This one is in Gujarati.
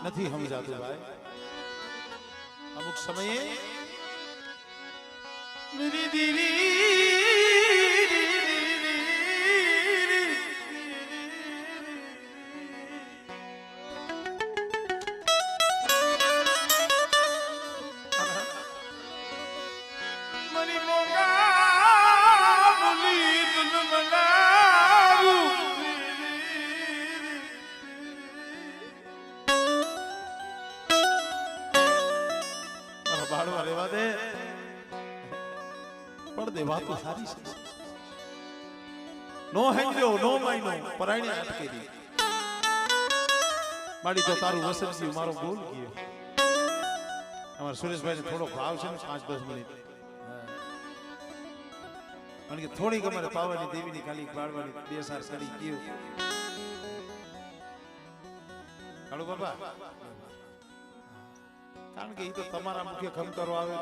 નથી સમજાતું ભાઈ અમુક સમયે મેરી દીદી વાતો સારી છે નો હેન્ડ્યો નો માઈનો પરાયણે અટકી દી માડી તો તારું વસન થયું મારો બોલ ગયો અમાર સુરેશભાઈ ને થોડો ભાવ છે ને 5-10 મિનિટ કારણ કે થોડીક અમારે પાવાની દેવીની ખાલી બાળવાની બે સાર કરી ગયો કાળુ બાબા કારણ કે એ તો તમારા મુખ્ય ખમ કરો આવે